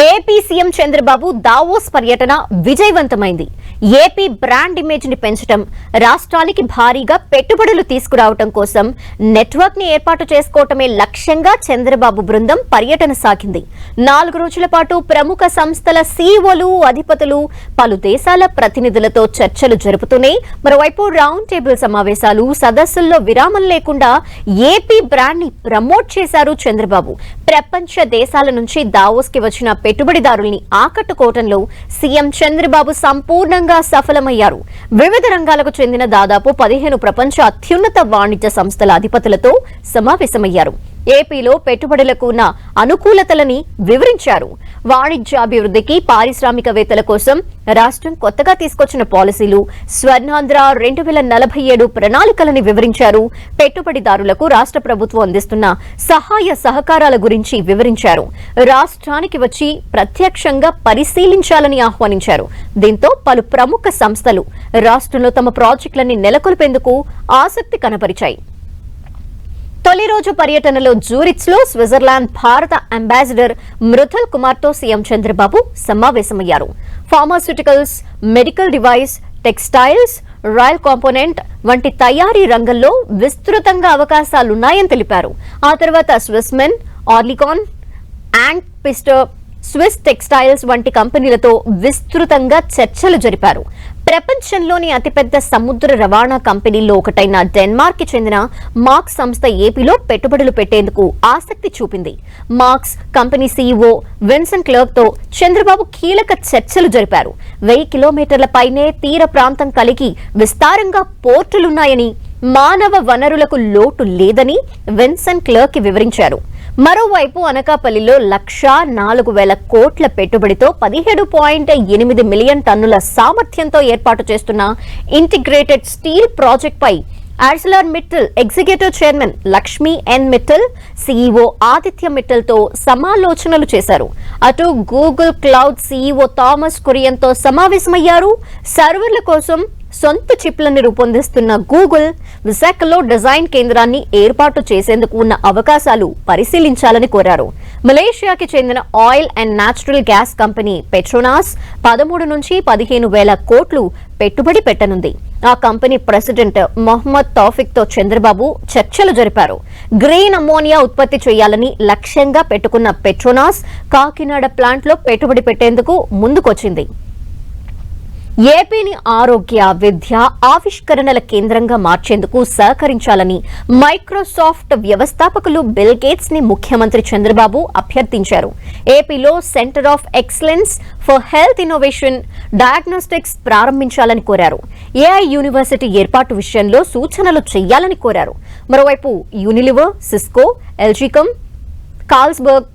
AP CM Chandrababu Davos పర్యటన విజయవంతమైంది. AP brand image ని పెంచడం, రాష్ట్రానికి భారీగా పెట్టుబడులు తీసుకురావడం కోసం నెట్వర్క్ ని ఏర్పాటు చేసుకోవటమే లక్ష్యంగా చంద్రబాబు బృందం పర్యటన సాగింది. 4 రోజుల పాటు ప్రముఖ సంస్థల సీఈఓలు, అధిపతులు, పలు దేశాల ప్రతినిధులతో చర్చలు జరుపుతూనే మరోవైపు రౌండ్ టేబుల్ సమావేశాలు, సదస్సుల్లో విరామం లేకుండా ఏపీ బ్రాండ్ ని ప్రమోట్ చేశారు చంద్రబాబు. ప్రపంచ దేశాల నుంచి దావోస్ కి వచ్చిన పెట్టుబడిదారుల్ని ఆకట్టుకోవడంలో సీఎం చంద్రబాబు సంపూర్ణంగా సఫలమయ్యారు. వివిధ రంగాలకు చెందిన దాదాపు 15 ప్రపంచ అత్యున్నత వాణిజ్య సంస్థల అధిపతులతో సమావేశమయ్యారు. ఏపీలో పెట్టుబడులకు ఉన్న అనుకూలతలని వివరించారు. వాణిజ్యాభివృద్ధికి, పారిశ్రామికవేత్తల కోసం రాష్ట్రం కొత్తగా తీసుకొచ్చిన పాలసీలు, స్వర్ణాంధ్ర 2047 ప్రణాళికలని వివరించారు. పెట్టుబడిదారులకు రాష్ట్ర ప్రభుత్వం అందిస్తున్న సహాయ సహకారాల గురించి వివరించారు. రాష్ట్రానికి వచ్చి ప్రత్యక్షంగా పరిశీలించాలని ఆహ్వానించారు. దీంతో పలు ప్రముఖ సంస్థలు రాష్ట్రంలో తమ ప్రాజెక్టులని నెలకొల్పేందుకు ఆసక్తి కనబరిచాయి. తొలి రోజు పర్యటనలో జూరిచ్ లో స్విట్జర్లాండ్ భారత అంబాసిడర్ మృదుల్ కుమార్ తో సీఎం చంద్రబాబు సమావేశమయ్యారు. Pharmaceuticals, medical device, textiles, royal component వంటి తయారీ రంగంలో విస్తృతంగా అవకాశాలున్నాయని తెలిపారు. ఆ తర్వాత స్విస్మెన్, ఆర్లికాన్, యాంగ్ పిస్టర్, స్విస్ టెక్స్టైల్స్ వంటి కంపెనీలతో విస్తృతంగా చర్చలు జరిపారు. ప్రపంచంలోని అతిపెద్ద సముద్ర రవాణా కంపెనీల్లో ఒకటైన డెన్మార్క్ కి చెందిన మార్క్స్ సంస్థ ఏపీలో పెట్టుబడులు పెట్టేందుకు ఆసక్తి చూపింది. Marks company CEO Vincent clerk తో చంద్రబాబు కీలక చర్చలు జరిపారు. 1000 కిలోమీటర్ల పైనే తీర ప్రాంతం కలిగి విస్తారంగా పోర్టులున్నాయని, మానవ వనరులకు లోటు లేదని విన్సెంట్ క్లర్క్ వివరించారు. మరోవైపు అనకాపల్లిలో 1,04,000 కోట్ల పెట్టుబడితో 17.8 మిలియన్ టన్నుల సామర్థ్యంతో ఏర్పాటు చేస్తున్న ఇంటిగ్రేటెడ్ స్టీల్ ప్రాజెక్ట్ పై Arcelor Mittal executive chairman Lakshmi N Mittal, CEO Aditya Mittal తో సమాలోచనలు చేశారు. అటు Google cloud CEO Thomas Kurian తో సమావేశమయ్యారు. సర్వర్ల కోసం సొంత చిప్లను రూపొందిస్తున్న గూగుల్ విశాఖలో డిజైన్ కేంద్రాన్ని ఏర్పాటు చేసేందుకు ఉన్న అవకాశాలు పరిశీలించాలని కోరారు. మలేషియాకి చెందిన oil and natural gas company Petronas 13 నుంచి 15,000 కోట్లు పెట్టుబడి పెట్టనుంది. ఆ కంపెనీ ప్రెసిడెంట్ మొహమ్మద్ తౌఫిక్ తో చంద్రబాబు చర్చలు జరిపారు. గ్రీన్ అమ్మోనియా ఉత్పత్తి చేయాలని లక్ష్యంగా పెట్టుకున్న పెట్రోనాస్ కాకినాడ ప్లాంట్ లో పెట్టుబడి పెట్టేందుకు ముందుకొచ్చింది. ఏపీని ఆరోగ్య, విద్య, ఆవిష్కరణల కేంద్రంగా మార్చేందుకు సహకరించాలని మైక్రోసాఫ్ట్ వ్యవస్థాపకులు బిల్ గేట్స్ ని ముఖ్యమంత్రి చంద్రబాబు అభ్యర్థించారు. ఏపీలో centre of excellence for health innovation, diagnostics ప్రారంభించాలని కోరారు. ఏఐ యూనివర్సిటీ ఏర్పాటు విషయంలో సూచనలు చేయాలని కోరారు. మరోవైపు యూనిలివర్, సిస్కో, ఎల్జీకమ్, కార్ల్స్బర్గ్,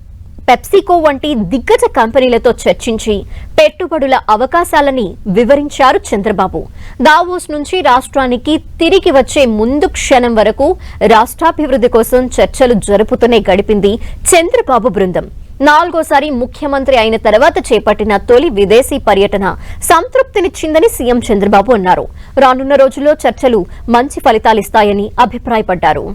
పెప్సికో వంటి దిగ్గజ కంపెనీలతో చర్చించి పెట్టుబడుల అవకాశాలని వివరించారు చంద్రబాబు. దావోస్ నుంచి రాష్ట్రానికి తిరిగి వచ్చే ముందు క్షణం వరకు రాష్ట్రాభివృద్ధి కోసం చర్చలు జరుపుతూనే గడిపింది చంద్రబాబు బృందం. 4వసారి ముఖ్యమంత్రి అయిన తర్వాత చేపట్టిన తొలి విదేశీ పర్యటన సంతృప్తినిచ్చిందని సీఎం చంద్రబాబు అన్నారు. రానున్న రోజుల్లో చర్చలు మంచి ఫలితాలిస్తాయని అభిప్రాయపడ్డారు.